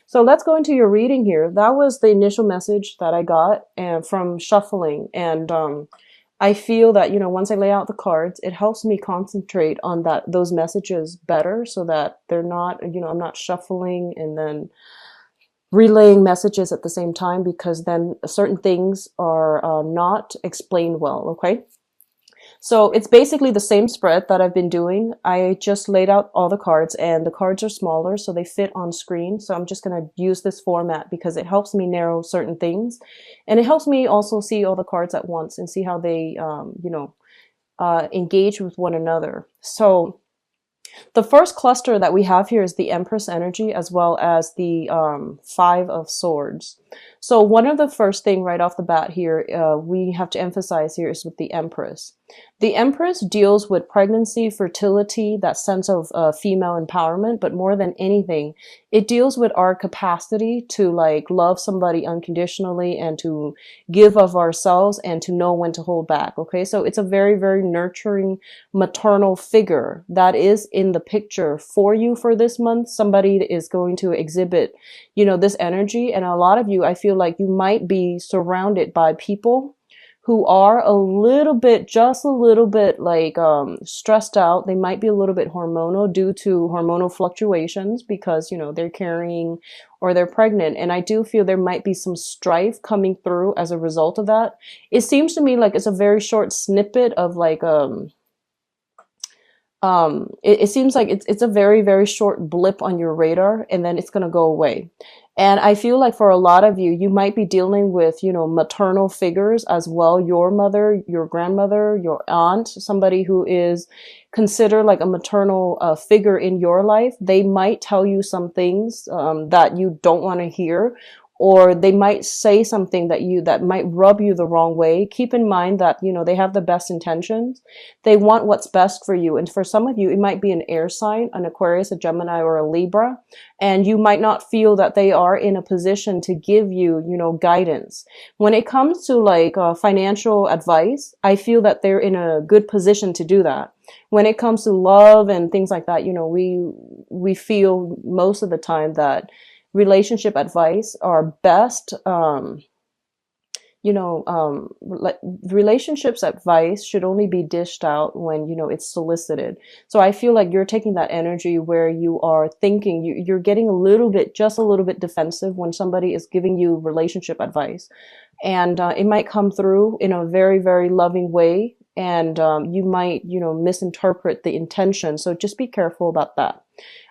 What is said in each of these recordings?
So let's go into your reading here. That was the initial message that I got and from shuffling. And I feel that, once I lay out the cards, it helps me concentrate on those messages better so that they're not, I'm not shuffling and then relaying messages at the same time, because then certain things are not explained well. Okay. So it's basically the same spread that I've been doing. I just laid out all the cards, and the cards are smaller, so they fit on screen. So I'm just going to use this format because it helps me narrow certain things. And it helps me also see all the cards at once and see how they, engage with one another. So the first cluster that we have here is the Empress energy, as well as the Five of Swords. So one of the first thing right off the bat here, we have to emphasize here is with the Empress. The Empress deals with pregnancy, fertility, that sense of female empowerment, but more than anything, it deals with our capacity to like love somebody unconditionally and to give of ourselves and to know when to hold back. Okay, so it's a very, very nurturing maternal figure that is in the picture for you for this month. Somebody is going to exhibit, this energy, and a lot of you, I feel like you might be surrounded by people who are just a little bit like stressed out. They might be a little bit hormonal due to hormonal fluctuations because, they're carrying or they're pregnant. And I do feel there might be some strife coming through as a result of that. It seems to me like it's a very short snippet of like, it seems like it's a very, very short blip on your radar, and then it's going to go away. And I feel like for a lot of you, you might be dealing with, maternal figures as well. Your mother, your grandmother, your aunt, somebody who is considered like a maternal figure in your life. They might tell you some things that you don't want to hear, or they might say something that might rub you the wrong way. Keep in mind that, they have the best intentions. They want what's best for you. And for some of you, it might be an air sign, an Aquarius, a Gemini, or a Libra. And you might not feel that they are in a position to give you, guidance. When it comes to like financial advice, I feel that they're in a good position to do that. When it comes to love and things like that, we feel most of the time that relationship advice are best, relationships advice should only be dished out when, it's solicited. So I feel like you're taking that energy where you are thinking, you're getting just a little bit defensive when somebody is giving you relationship advice. And it might come through in a very, very loving way. And you might, misinterpret the intention. So just be careful about that.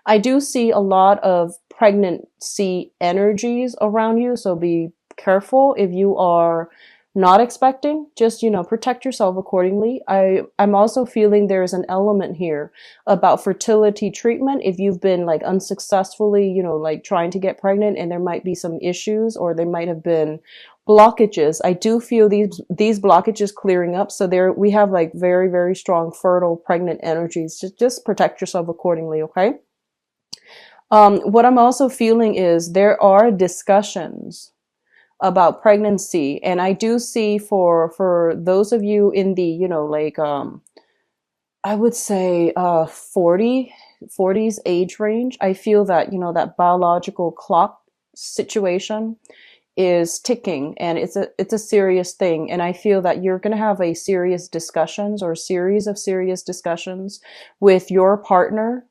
I do see a lot of pregnancy energies around you. So be careful if you are not expecting. Just, protect yourself accordingly. I'm also feeling there's an element here about fertility treatment. If you've been like unsuccessfully, like trying to get pregnant and there might be some issues or there might have been blockages. I do feel these blockages clearing up. So we have like very, very strong fertile pregnant energies. Just protect yourself accordingly. Okay. What I'm also feeling is there are discussions about pregnancy. And I do see for those of you in the, I would say 40s age range, I feel that, that biological clock situation is ticking, and it's a serious thing. And I feel that you're going to have a serious discussions or a series of serious discussions with your partner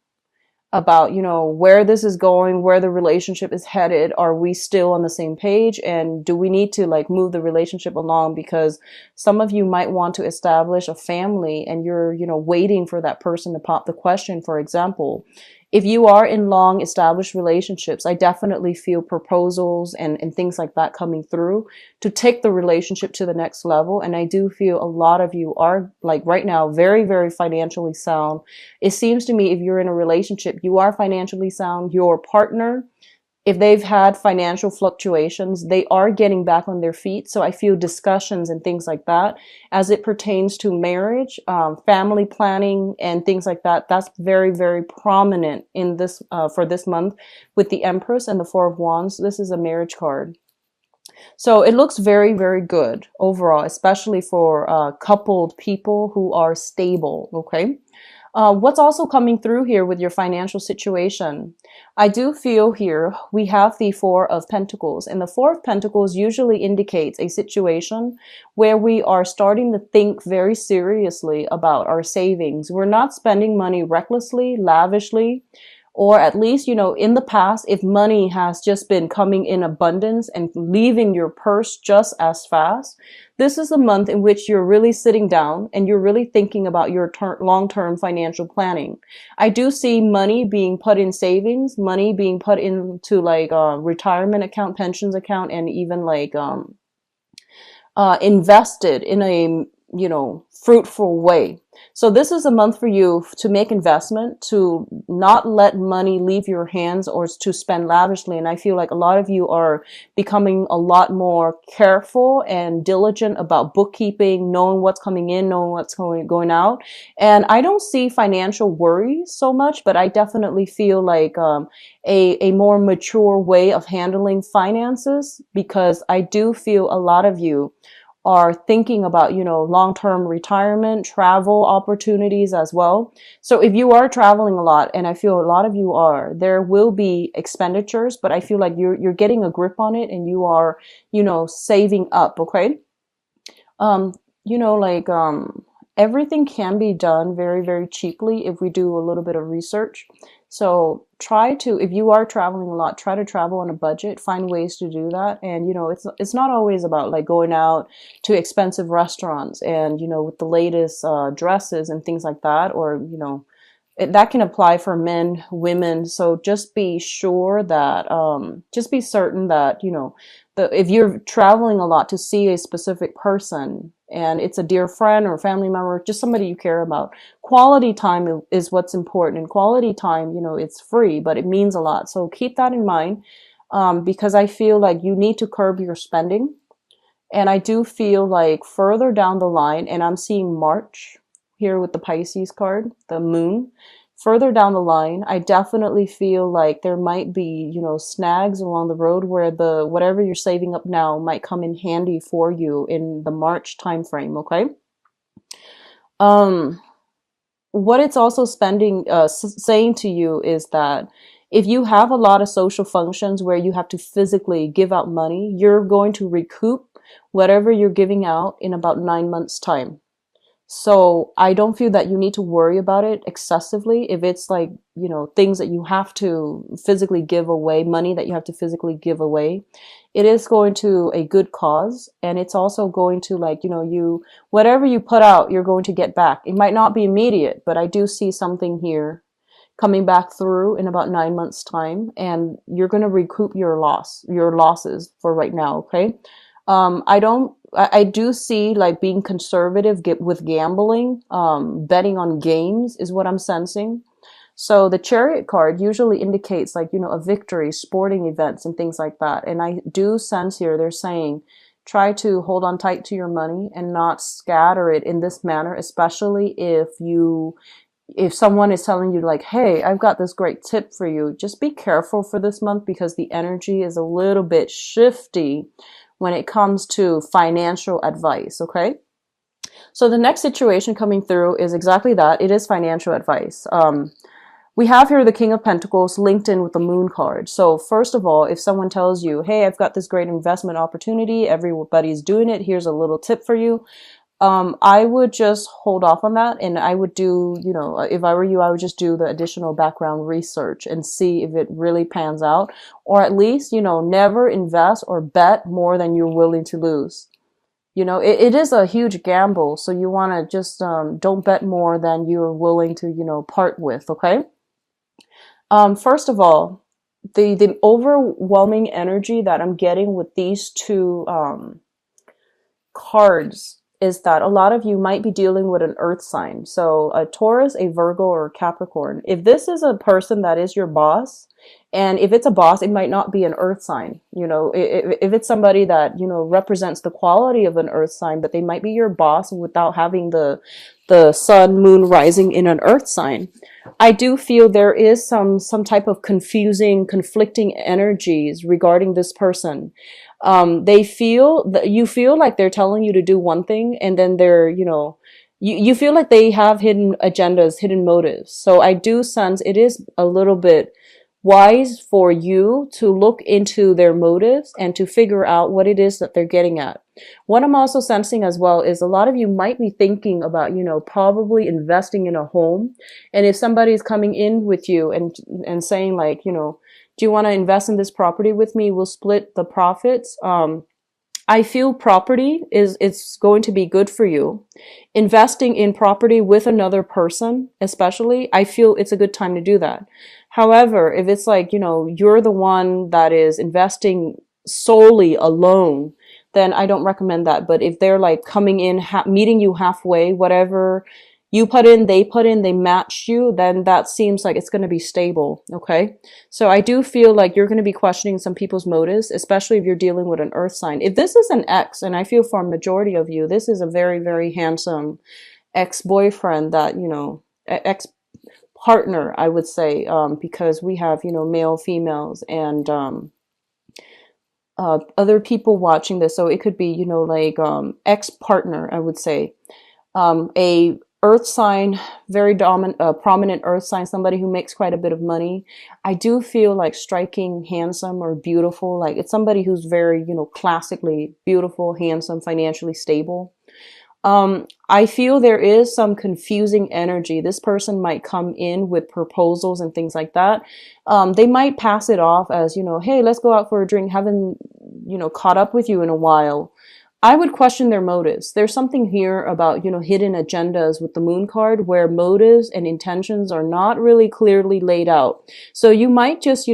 about, where this is going, where the relationship is headed. Are we still on the same page? And do we need to like move the relationship along? Because some of you might want to establish a family and you're, waiting for that person to pop the question. For example, if you are in long established relationships, I definitely feel proposals and things like that coming through to take the relationship to the next level. And I do feel a lot of you are like right now, very, very financially sound. It seems to me if you're in a relationship, you are financially sound. Your partner, if they've had financial fluctuations, they are getting back on their feet. So I feel discussions and things like that as it pertains to marriage, family planning and things like that. That's very, very prominent in this, for this month with the Empress and the Four of Wands. This is a marriage card. So it looks very, very good overall, especially for coupled people who are stable. Okay. What's also coming through here with your financial situation? I do feel here we have the Four of Pentacles, and the Four of Pentacles usually indicates a situation where we are starting to think very seriously about our savings. We're not spending money recklessly, lavishly, or at least, in the past, if money has just been coming in abundance and leaving your purse just as fast, this is a month in which you're really sitting down and you're really thinking about your long-term financial planning. I do see money being put in savings, money being put into like retirement account, pensions account, and even like invested in a fruitful way. So this is a month for you to make investment, to not let money leave your hands or to spend lavishly. And I feel like a lot of you are becoming a lot more careful and diligent about bookkeeping, knowing what's coming in, knowing what's going out. And I don't see financial worries so much, but I definitely feel like a more mature way of handling finances, because I do feel a lot of you are thinking about, long-term retirement, travel opportunities as well. So if you are traveling a lot, and I feel a lot of you are, there will be expenditures, but I feel like you're getting a grip on it and you are, saving up, okay? Like everything can be done very, very cheaply if we do a little bit of research. So try to, if you are traveling a lot, try to travel on a budget, find ways to do that. And, it's not always about like going out to expensive restaurants and, with the latest dresses and things like that, or, that can apply for men, women. So just be sure that, just be certain that, if you're traveling a lot to see a specific person and it's a dear friend or family member, just somebody you care about, quality time is what's important. And quality time, it's free, but it means a lot. So keep that in mind, because I feel like you need to curb your spending. And I do feel like further down the line, and I'm seeing March here with the Pisces card, the moon. Further down the line, I definitely feel like there might be, snags along the road where whatever you're saving up now might come in handy for you in the March timeframe, okay? What it's also saying to you is that if you have a lot of social functions where you have to physically give out money, you're going to recoup whatever you're giving out in about 9 months' time. So I don't feel that you need to worry about it excessively. If it's like, things that you have to physically give away, money that you have to physically give away, it is going to a good cause. And it's also going to like, whatever you put out, you're going to get back. It might not be immediate, but I do see something here coming back through in about 9 months' time, and you're going to recoup your losses for right now. Okay. I do see like being conservative with gambling, betting on games is what I'm sensing. So the Chariot card usually indicates like, a victory, sporting events and things like that. And I do sense here they're saying, try to hold on tight to your money and not scatter it in this manner, especially if someone is telling you like, hey, I've got this great tip for you. Just be careful for this month because the energy is a little bit shifty when it comes to financial advice, okay? So the next situation coming through is exactly that. It is financial advice. We have here the King of Pentacles linked in with the Moon card. So first of all, if someone tells you, hey, I've got this great investment opportunity, everybody's doing it, here's a little tip for you, I would just hold off on that. And I would do, if I were you, I would just do the additional background research and see if it really pans out. Or at least, never invest or bet more than you're willing to lose. It is a huge gamble. So you want to just don't bet more than you're willing to, part with. Okay. First of all, the overwhelming energy that I'm getting with these two cards is that a lot of you might be dealing with an earth sign. So a Taurus, a Virgo, or a Capricorn. If this is a person that is your boss, and if it's a boss, it might not be an earth sign. If it's somebody that, represents the quality of an earth sign, but they might be your boss without having the sun, moon rising in an earth sign. I do feel there is some type of conflicting energies regarding this person. They feel that you feel like they're telling you to do one thing, and then they're, you feel like they have hidden agendas, hidden motives. So I do sense it is a little bit wise for you to look into their motives and to figure out what it is that they're getting at. What I'm also sensing as well is a lot of you might be thinking about, probably investing in a home. And if somebody's coming in with you and saying like, do you want to invest in this property with me? We'll split the profits. I feel property is it's going to be good for you. Investing in property with another person, especially, I feel it's a good time to do that. However, if it's like, you're the one that is investing solely alone, then I don't recommend that. But if they're like coming in, meeting you halfway, whatever you put in, they match you, then that seems like it's going to be stable. Okay. So I do feel like you're going to be questioning some people's motives, especially if you're dealing with an earth sign. If this is an ex, and I feel for a majority of you, this is a very, very handsome ex-boyfriend that, ex-partner, I would say, because we have, male, females, and other people watching this. So it could be, like ex-partner, I would say. A earth sign, very dominant, prominent earth sign, somebody who makes quite a bit of money. I do feel like striking, handsome, or beautiful. Like it's somebody who's very, classically beautiful, handsome, financially stable. I feel there is some confusing energy. This person might come in with proposals and things like that. They might pass it off as, hey, let's go out for a drink. Haven't, caught up with you in a while. I would question their motives. There's something here about, hidden agendas with the moon card where motives and intentions are not really clearly laid out. So you might just,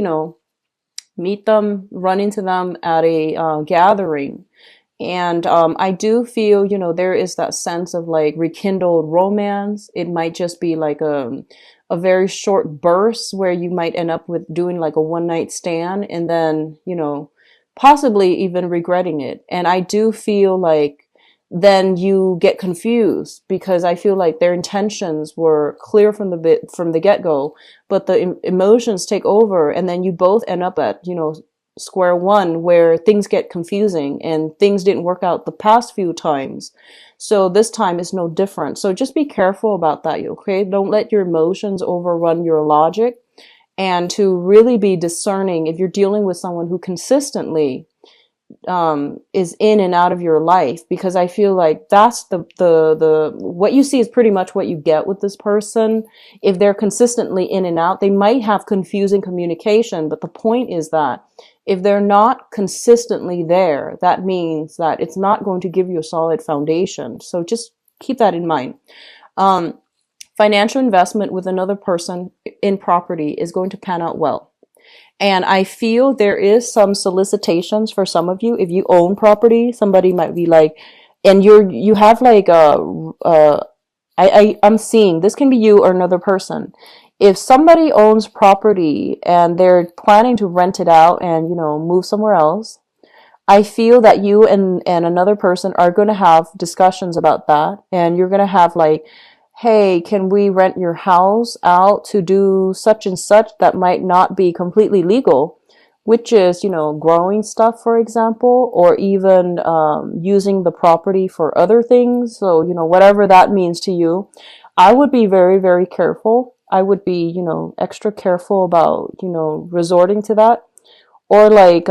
meet them, run into them at a gathering. And I do feel, there is that sense of like rekindled romance. It might just be like a very short burst where you might end up with doing like a one night stand and then, possibly even regretting it. And I do feel like then you get confused because I feel like their intentions were clear from the get-go, but the emotions take over and then you both end up at, square one where things get confusing and things didn't work out the past few times. So this time is no different. So just be careful about that, okay? Don't let your emotions overrun your logic, and to really be discerning if you're dealing with someone who consistently is in and out of your life, because I feel like that's the what you see is pretty much what you get with this person. If they're consistently in and out, they might have confusing communication, but the point is that if they're not consistently there, that means that it's not going to give you a solid foundation. So just keep that in mind. Financial investment with another person in property is going to pan out well. And I feel there is some solicitations for some of you. If you own property, somebody might be like, and you have like I'm seeing this can be you or another person. If somebody owns property and they're planning to rent it out and, move somewhere else, I feel that you and another person are going to have discussions about that. And you're going to have like, hey, can we rent your house out to do such and such that might not be completely legal, which is, growing stuff, for example, or even using the property for other things. So, whatever that means to you, I would be very, very careful. I would be, extra careful about, resorting to that. Or like,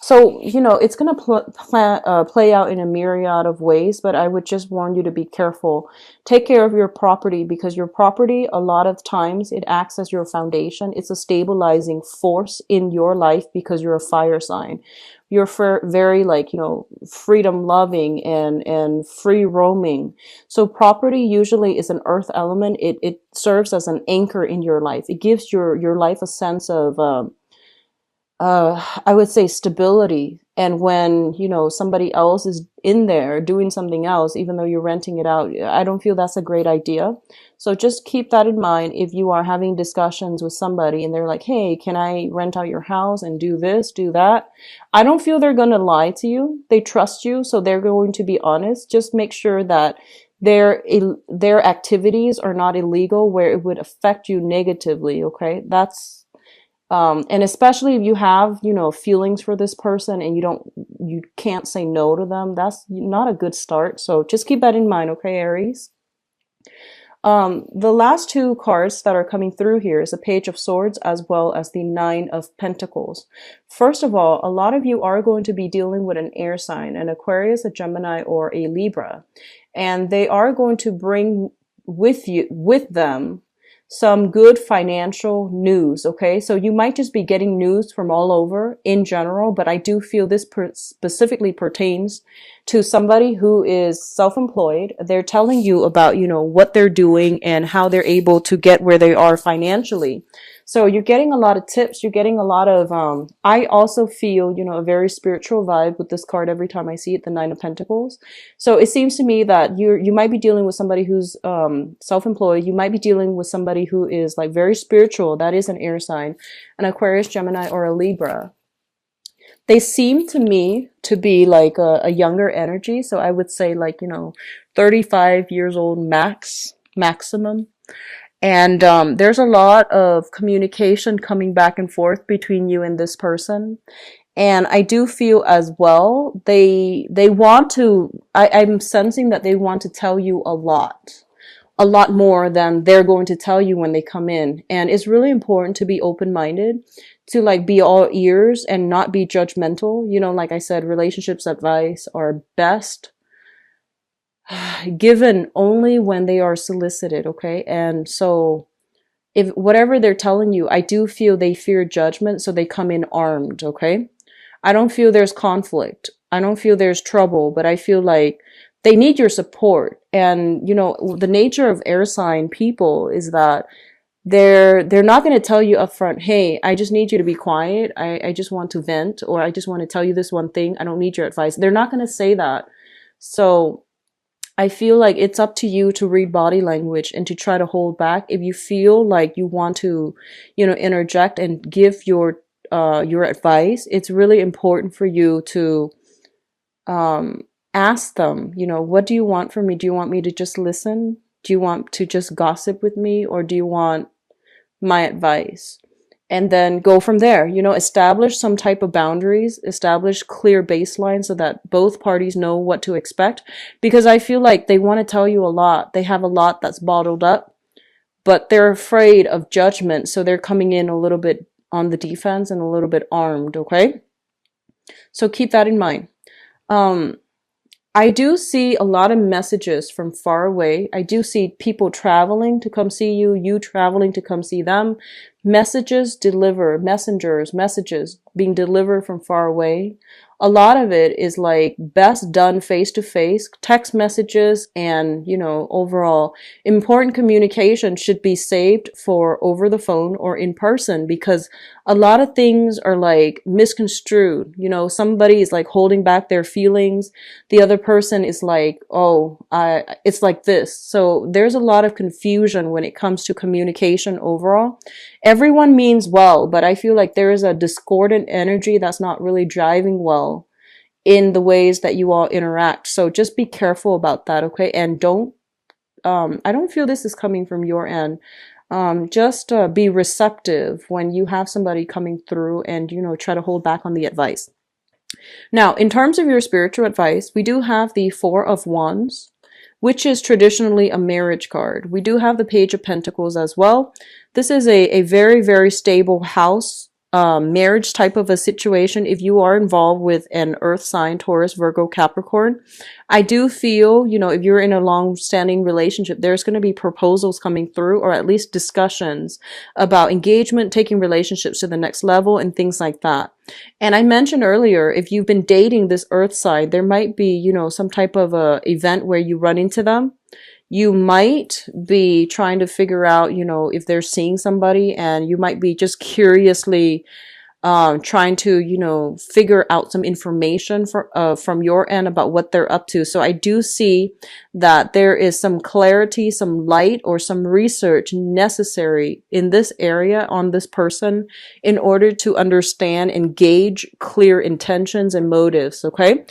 so, it's going to play out in a myriad of ways, but I would just warn you to be careful. Take care of your property, because your property, a lot of times, it acts as your foundation. It's a stabilizing force in your life because you're a fire sign. You're very like, freedom loving and free roaming. So property usually is an earth element. It serves as an anchor in your life. It gives your life a sense of, I would say stability. And when, somebody else is in there doing something else, even though you're renting it out, I don't feel that's a great idea. So just keep that in mind if you are having discussions with somebody and they're like, hey, can I rent out your house and do this, do that? I don't feel they're going to lie to you. They trust you, so they're going to be honest. Just make sure that their activities are not illegal where it would affect you negatively, okay? That's And especially if you have, you know, feelings for this person and you can't say no to them, that's not a good start. So just keep that in mind, okay, Aries? The last two cards that are coming through here is a Page of Swords as well as the Nine of Pentacles. First of all, a lot of you are going to be dealing with an air sign, an Aquarius, a Gemini, or a Libra. And they are going to bring with them some good financial news, okay? So you might just be getting news from all over in general, but I do feel this specifically pertains to somebody who is self-employed. They're telling you about, you know, what they're doing and how they're able to get where they are financially. So you're getting a lot of tips. You're getting a lot of, I also feel, you know, a very spiritual vibe with this card every time I see it, the Nine of Pentacles. So it seems to me that you might be dealing with somebody who's self-employed. You might be dealing with somebody who is like very spiritual. That is an air sign, an Aquarius, Gemini, or a Libra. They seem to me to be like a younger energy. So I would say like, you know, 35 years old maximum. And there's a lot of communication coming back and forth between you and this person. And I do feel as well, they want to, I'm sensing that they want to tell you a lot more than they're going to tell you when they come in. And it's really important to be open-minded, to like be all ears and not be judgmental. You know, like I said, relationships advice are best given only when they are solicited, okay? And so if whatever they're telling you, I do feel they fear judgment, so they come in armed, okay? I don't feel there's conflict. I don't feel there's trouble, but I feel like they need your support. And, you know, the nature of air sign people is that they're not going to tell you up front, hey, I just need you to be quiet. I just want to vent, or I just want to tell you this one thing. I don't need your advice. They're not going to say that. So I feel like it's up to you to read body language and to try to hold back. If you feel like you want to, you know, interject and give your advice, it's really important for you to ask them, you know, what do you want from me? Do you want me to just listen? Do you want to just gossip with me? Or do you want my advice? And then go from there, you know, establish some type of boundaries, establish clear baselines so that both parties know what to expect. Because I feel like they want to tell you a lot. They have a lot that's bottled up, but they're afraid of judgment. So they're coming in a little bit on the defense and a little bit armed, okay? So keep that in mind. I do see a lot of messages from far away. I do see people traveling to come see you, you traveling to come see them. Messages messages being delivered from far away. A lot of it is like best done face to face. Text messages and, you know, overall important communication should be saved for over the phone or in person, because a lot of things are like misconstrued. You know, somebody is like holding back their feelings. The other person is like, oh, it's like this. So there's a lot of confusion when it comes to communication overall. Everyone means well, but I feel like there is a discordant energy that's not really driving well in the ways that you all interact. So just be careful about that, okay? And I don't feel this is coming from your end. Just be receptive when you have somebody coming through and, you know, try to hold back on the advice. Now, in terms of your spiritual advice, we do have the Four of Wands, which is traditionally a marriage card. We do have the Page of Pentacles as well. This is a very, very stable house, marriage type of a situation. If you are involved with an earth sign, Taurus, Virgo, Capricorn, I do feel, you know, if you're in a long-standing relationship, there's going to be proposals coming through, or at least discussions about engagement, taking relationships to the next level and things like that. And I mentioned earlier, if you've been dating this earth sign, there might be, you know, some type of a event where you run into them. You might be trying to figure out, you know, if they're seeing somebody, and you might be just curiously trying to, you know, figure out some information from your end about what they're up to. So I do see that there is some clarity, some light, or some research necessary in this area on this person in order to understand and gauge clear intentions and motives, okay?